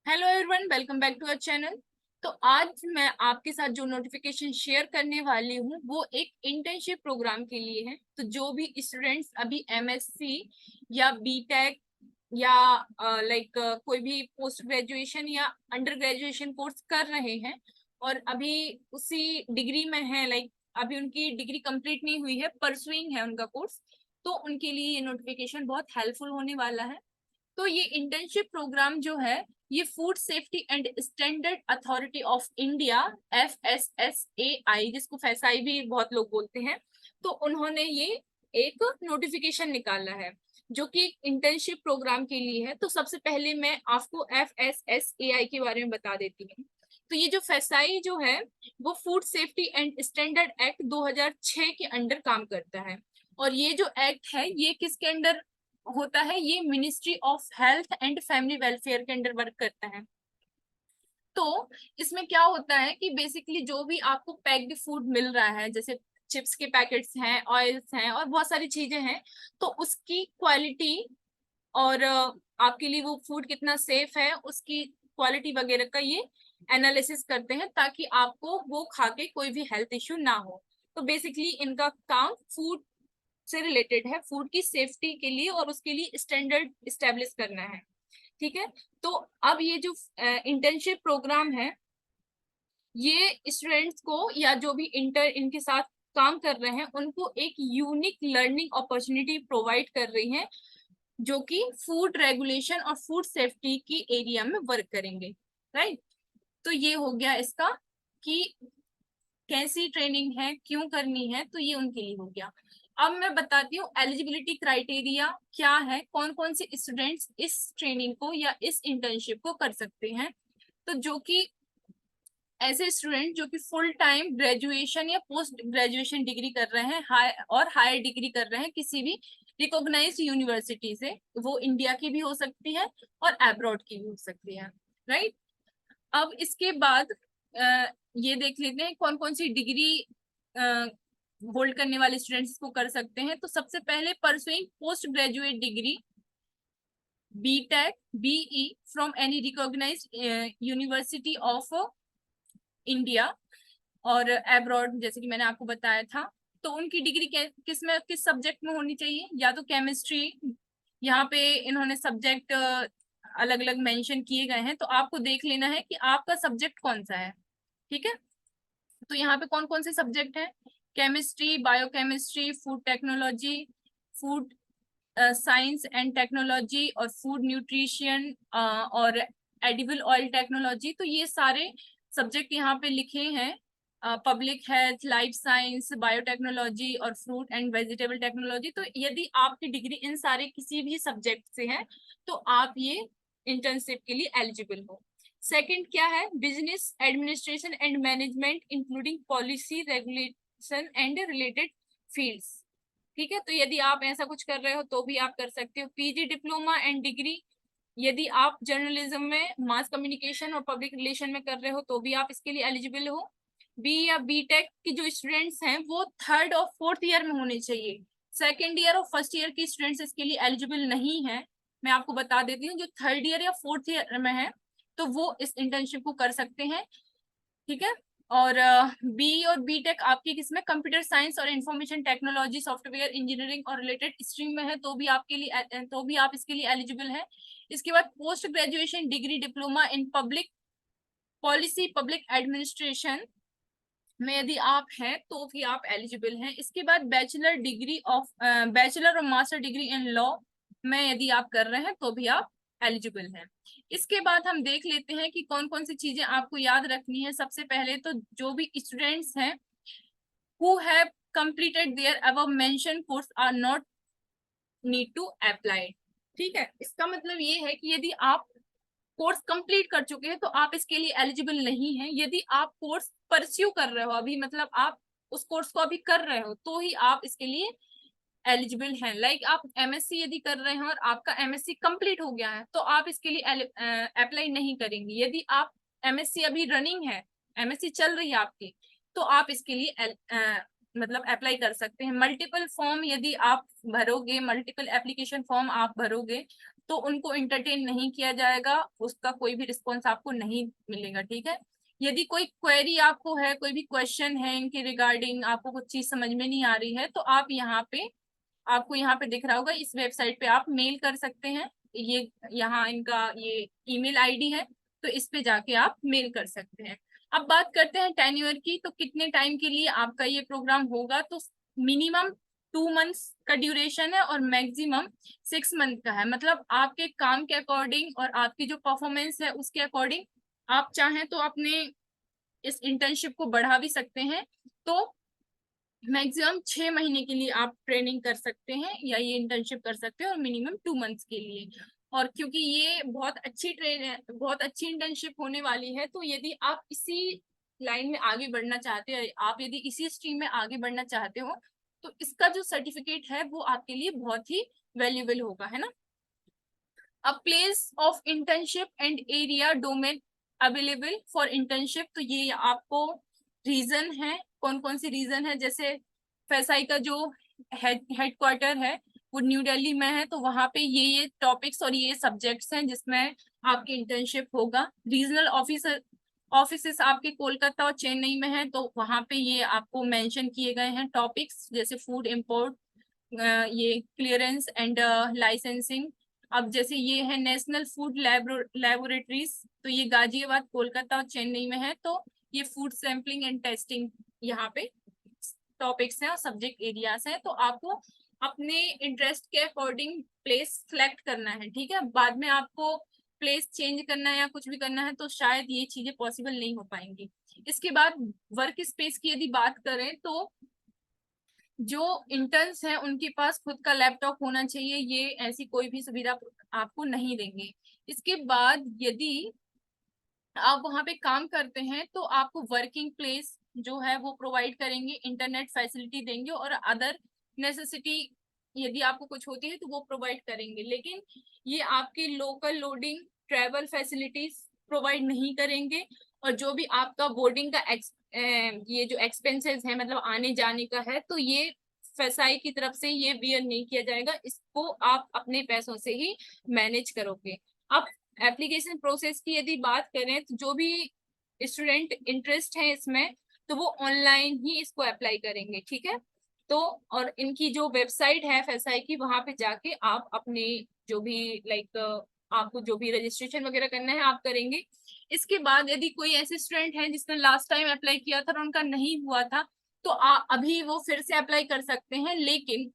Hello everyone, welcome back to our channel. तो आज मैं आपके साथ जो नोटिफिकेशन शेयर करने वाली हूँ वो एक इंटर्नशिप प्रोग्राम के लिए है। तो जो भी स्टूडेंट्स अभी एमएससी या बीटेक या कोई भी पोस्ट ग्रेजुएशन या अंडर ग्रेजुएशन कोर्स कर रहे हैं और अभी उसी डिग्री में है, अभी उनकी डिग्री कंप्लीट नहीं हुई है, परसुइंग है उनका कोर्स, तो उनके लिए ये नोटिफिकेशन बहुत हेल्पफुल होने वाला है। तो ये इंटर्नशिप प्रोग्राम जो है ये food safety and standard authority of India FSSAI, जिसको फैसाई भी बहुत लोग बोलते हैं, तो उन्होंने ये एक नोटिफिकेशन निकाला है जो कि इंटर्नशिप प्रोग्राम के लिए है। तो सबसे पहले मैं आपको FSSAI के बारे में बता देती हूँ। तो ये जो फैसाई जो है वो food safety and standard act 2006 के अंडर काम करता है। और ये जो एक्ट है ये किसके अंडर होता है? ये ministry of health and family welfare के अंडर वर्क करता है। तो इसमें क्या होता है कि बेसिकली जो भी आपको पैक्ड फूड मिल रहा है, जैसे चिप्स के पैकेट्स हैं, ऑयल्स हैं और बहुत सारी चीजें हैं, तो उसकी क्वालिटी और आपके लिए वो फूड कितना सेफ है उसकी क्वालिटी वगैरह का ये एनालिसिस करते हैं ताकि आपको वो खा के कोई भी हेल्थ इश्यू ना हो। तो बेसिकली इनका काम फूड से रिलेटेड है, फूड की सेफ्टी के लिए और उसके लिए स्टैंडर्ड इस्टेब्लिश करना है। ठीक है। तो अब ये जो इंटर्नशिप प्रोग्राम है ये स्टूडेंट्स को या जो भी इंटर इनके साथ काम कर रहे हैं उनको एक यूनिक लर्निंग अपॉर्चुनिटी प्रोवाइड कर रही है, जो कि फूड रेगुलेशन और फूड सेफ्टी की एरिया में वर्क करेंगे। राइट। तो ये हो गया इसका कि कैसी ट्रेनिंग है, क्यों करनी है, तो ये उनके लिए हो गया। अब मैं बताती हूँ एलिजिबिलिटी क्राइटेरिया क्या है, कौन कौन से स्टूडेंट्स इस ट्रेनिंग को या इस इंटर्नशिप को कर सकते हैं। तो जो कि ऐसे स्टूडेंट जो कि फुल टाइम ग्रेजुएशन या पोस्ट ग्रेजुएशन डिग्री कर रहे हैं, हायर डिग्री कर रहे हैं किसी भी रिकॉग्नाइज्ड यूनिवर्सिटी से, वो इंडिया की भी हो सकती है और एब्रॉड की भी हो सकती है। राइट। अब इसके बाद ये देख लेते हैं कौन कौन सी डिग्री होल्ड करने वाले स्टूडेंट्स इसको कर सकते हैं। तो सबसे पहले pursuing post graduate degree BTech BE from any recognised university of India और एब्रॉड, जैसे कि मैंने आपको बताया था। तो उनकी डिग्री किस में, किस सब्जेक्ट में होनी चाहिए? या तो केमिस्ट्री, यहाँ पे इन्होंने सब्जेक्ट अलग अलग मेंशन किए गए हैं, तो आपको देख लेना है कि आपका सब्जेक्ट कौन सा है। ठीक है। तो यहाँ पे कौन कौन से सब्जेक्ट हैं? Chemistry, biochemistry, food technology, food science and technology और फूड न्यूट्रिशन और एडिबल ऑयल टेक्नोलॉजी। तो ये सारे सब्जेक्ट यहाँ पे लिखे हैं। Public health, life science, biotechnology और फ्रूट एंड वेजिटेबल टेक्नोलॉजी। तो यदि आपकी डिग्री इन सारे किसी भी सब्जेक्ट से है तो आप ये इंटर्नशिप के लिए एलिजिबल हो। सेकंड क्या है? Business administration and management including policy, regulation and related fields. ठीक है। तो यदि आप ऐसा कुछ कर रहे हो तो भी आप कर सकते हो। पीजी डिप्लोमा एंड डिग्री, यदि आप जर्नलिज्म में, मास कम्युनिकेशन और पब्लिक रिलेशन में कर रहे हो तो भी आप इसके लिए एलिजिबल हो। बी या बी टेक की जो स्टूडेंट्स हैं वो थर्ड और फोर्थ ईयर में होने चाहिए। सेकेंड ईयर और फर्स्ट ईयर की स्टूडेंट्स इसके लिए एलिजिबल नहीं है। मैं आपको बता देती हूँ, जो थर्ड ईयर या फोर्थ ईयर में है तो वो इस इंटर्नशिप को कर सकते हैं। ठीक है। और बी और बी टेक आपकी किसमें, कंप्यूटर साइंस और इंफॉर्मेशन टेक्नोलॉजी, सॉफ्टवेयर इंजीनियरिंग और रिलेटेड स्ट्रीम में है तो भी आपके लिए, तो भी आप इसके लिए एलिजिबल है। इसके बाद post graduation degree diploma in public policy, public administration में यदि आप हैं तो भी आप एलिजिबल हैं। इसके बाद बैचलर और मास्टर डिग्री इन लॉ में यदि आप कर रहे हैं तो भी आप एलिजिबल हैं। इसके बाद हम देख लेते हैं कि कौन कौन सी चीजें आपको याद रखनी है। सबसे पहले तो जो भी स्टूडेंट्स हैं who have completed their above mentioned course are not need to apply। ठीक है। इसका मतलब ये है कि यदि आप कोर्स कंप्लीट कर चुके हैं तो आप इसके लिए एलिजिबल नहीं हैं। यदि आप कोर्स परस्यू कर रहे हो अभी, मतलब आप उस कोर्स को अभी कर रहे हो, तो ही आप इसके लिए एलिजिबल हैं। आप एमएससी यदि कर रहे हैं और आपका एमएससी कंप्लीट हो गया है तो आप इसके लिए अप्लाई नहीं करेंगे। यदि आप एमएससी अभी रनिंग है, एमएससी चल रही है आपकी, तो आप इसके लिए मतलब अप्लाई कर सकते हैं। मल्टीपल फॉर्म यदि आप भरोगे, मल्टीपल एप्लीकेशन फॉर्म आप भरोगे तो उनको इंटरटेन नहीं किया जाएगा, उसका कोई भी रिस्पॉन्स आपको नहीं मिलेगा, ठीक है। यदि कोई क्वेरी आपको है, कोई भी क्वेश्चन है इनके रिगार्डिंग, आपको कुछ चीज समझ में नहीं आ रही है, तो आप यहाँ पे, आपको यहाँ पे दिख रहा होगा, इस वेबसाइट पे आप मेल कर सकते हैं। ये यहाँ इनका ये ईमेल आईडी है, तो इस पे जाके आप मेल कर सकते हैं। अब बात करते हैं टेन्योर की, तो कितने टाइम के लिए आपका ये प्रोग्राम होगा। तो मिनिमम 2 मंथ्स का ड्यूरेशन है और मैक्सिमम 6 मंथ का है। मतलब आपके काम के अकॉर्डिंग और आपकी जो परफॉर्मेंस है उसके अकॉर्डिंग आप चाहें तो अपने इस इंटर्नशिप को बढ़ा भी सकते हैं। तो मैक्सिमम 6 महीने के लिए आप ट्रेनिंग कर सकते हैं या ये इंटर्नशिप कर सकते हैं, और मिनिमम 2 मंथ्स के लिए। और क्योंकि ये बहुत अच्छी इंटर्नशिप होने वाली है, तो यदि आप इसी लाइन में आगे बढ़ना चाहते हैं, आप यदि इसी स्ट्रीम में आगे बढ़ना चाहते हो, तो इसका जो सर्टिफिकेट है वो आपके लिए बहुत ही वैल्यूएबल होगा, है ना। अब place of internship and area domain available for internship, तो ये आपको रीजन है, कौन कौन सी रीजन है। जैसे फैसाई का जो हेडक्वार्टर है वो न्यू दिल्ली में है, तो वहां पे ये टॉपिक्स और ये सब्जेक्ट्स हैं जिसमें आपकी इंटर्नशिप होगा। रीजनल ऑफिस आपके कोलकाता और चेन्नई में है, तो वहां पे ये आपको मेंशन किए गए हैं टॉपिक्स, जैसे फूड इंपोर्ट, ये क्लियरेंस एंड लाइसेंसिंग। अब जैसे ये है नेशनल फूड लेबोरेटरीज, तो ये गाजियाबाद, कोलकाता और चेन्नई में है, तो ये फूड सैम्पलिंग एंड टेस्टिंग यहाँ पे टॉपिक्स हैं और सब्जेक्ट एरियाज हैं। तो आपको अपने इंटरेस्ट के अकॉर्डिंग प्लेस सिलेक्ट करना है, ठीक है। बाद में आपको प्लेस चेंज करना है या कुछ भी करना है तो शायद ये चीजें पॉसिबल नहीं हो पाएंगी। इसके बाद वर्क स्पेस की यदि बात करें, तो जो इंटर्न्स हैं उनके पास खुद का लैपटॉप होना चाहिए, ये ऐसी कोई भी सुविधा आपको नहीं देंगे। इसके बाद यदि आप वहां पे काम करते हैं तो आपको वर्किंग प्लेस जो है वो प्रोवाइड करेंगे, इंटरनेट फैसिलिटी देंगे, और अदर नेसेसिटी यदि आपको कुछ होती है तो वो प्रोवाइड करेंगे। लेकिन ये आपकी local loading, travel facilities provide नहीं करेंगे। और जो भी आपका बोर्डिंग का ये जो एक्सपेंसेस है, मतलब आने जाने का है, तो ये फसाई की तरफ से ये बियर नहीं किया जाएगा, इसको आप अपने पैसों से ही मैनेज करोगे। अब एप्लीकेशन प्रोसेस की यदि बात करें, तो जो भी स्टूडेंट इंटरेस्ट है इसमें, तो वो ऑनलाइन ही इसको अप्लाई करेंगे, ठीक है। तो और इनकी जो वेबसाइट है फैसाई की, वहां पे जाके आप अपने जो भी लाइक आपको जो भी रजिस्ट्रेशन वगैरह करना है आप करेंगे। इसके बाद यदि कोई ऐसे स्टूडेंट हैं जिसने लास्ट टाइम अप्लाई किया था और उनका नहीं हुआ था, तो अभी वो फिर से अप्लाई कर सकते हैं, लेकिन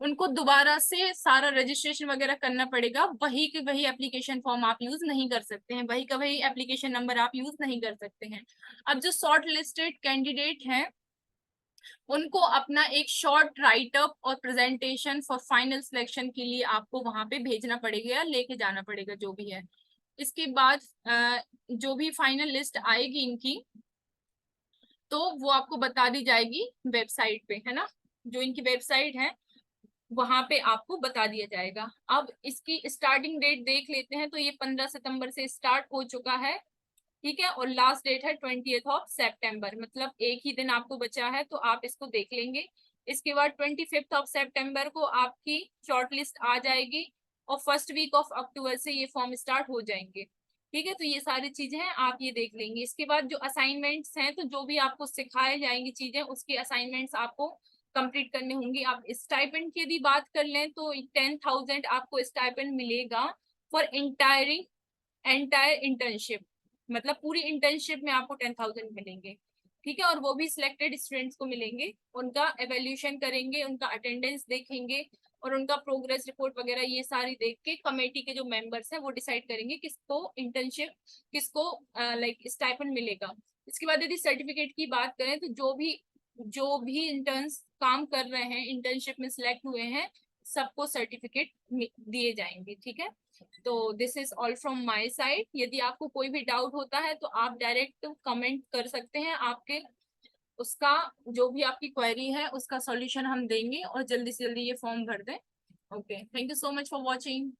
उनको दोबारा से सारा रजिस्ट्रेशन वगैरह करना पड़ेगा। वही के वही एप्लीकेशन फॉर्म आप यूज नहीं कर सकते हैं, वही का वही एप्लीकेशन नंबर आप यूज नहीं कर सकते हैं। अब जो शॉर्ट लिस्टेड कैंडिडेट हैं उनको अपना एक शॉर्ट राइटअप और प्रेजेंटेशन फॉर फाइनल सिलेक्शन के लिए आपको वहां पे भेजना पड़ेगा या लेके जाना पड़ेगा, जो भी है। इसके बाद जो भी फाइनल लिस्ट आएगी इनकी, तो वो आपको बता दी जाएगी वेबसाइट पे, है ना। जो इनकी वेबसाइट है वहां पे आपको बता दिया जाएगा। अब इसकी स्टार्टिंग डेट देख लेते हैं, तो ये 15 सितंबर से स्टार्ट हो चुका है, ठीक है। और लास्ट डेट है 20 सितंबर, मतलब एक ही दिन आपको बचा है, तो आप इसको देख लेंगे। इसके बाद 25 सितंबर को आपकी शॉर्ट लिस्ट आ जाएगी, और फर्स्ट वीक ऑफ अक्टूबर से ये फॉर्म स्टार्ट हो जाएंगे, ठीक है। तो ये सारी चीजें हैं, आप ये देख लेंगे। इसके बाद जो असाइनमेंट्स हैं, तो जो भी आपको सिखाए जाएंगी चीजें, उसके असाइनमेंट्स आपको कंप्लीट करने होंगे। आप स्टाइपेंड की यदि बात कर लें, तो 10,000 आपको स्टाइपेंड मिलेगा फॉर एंटायर इंटर्नशिप, मतलब पूरी इंटर्नशिप में आपको 10,000 मिलेंगे, ठीक है। और वो भी सिलेक्टेड स्टूडेंट्स को मिलेंगे, उनका एवेल्यूशन करेंगे, उनका अटेंडेंस देखेंगे, और उनका प्रोग्रेस रिपोर्ट वगैरह ये सारी देख के कमेटी के जो मेंबर्स हैं वो डिसाइड करेंगे किसको इंटर्नशिप, किसको लाइक स्टाइपेंड मिलेगा। इसके बाद यदि सर्टिफिकेट की बात करें, तो जो भी इंटर्न्स काम कर रहे हैं, इंटर्नशिप में सिलेक्ट हुए हैं, सबको सर्टिफिकेट दिए जाएंगे, ठीक है। तो this is all from my side. यदि आपको कोई भी डाउट होता है तो आप डायरेक्ट कमेंट कर सकते हैं, आपके उसका जो भी आपकी क्वेरी है उसका सॉल्यूशन हम देंगे, और जल्दी से जल्दी ये फॉर्म भर दें। Okay, thank you so much for watching.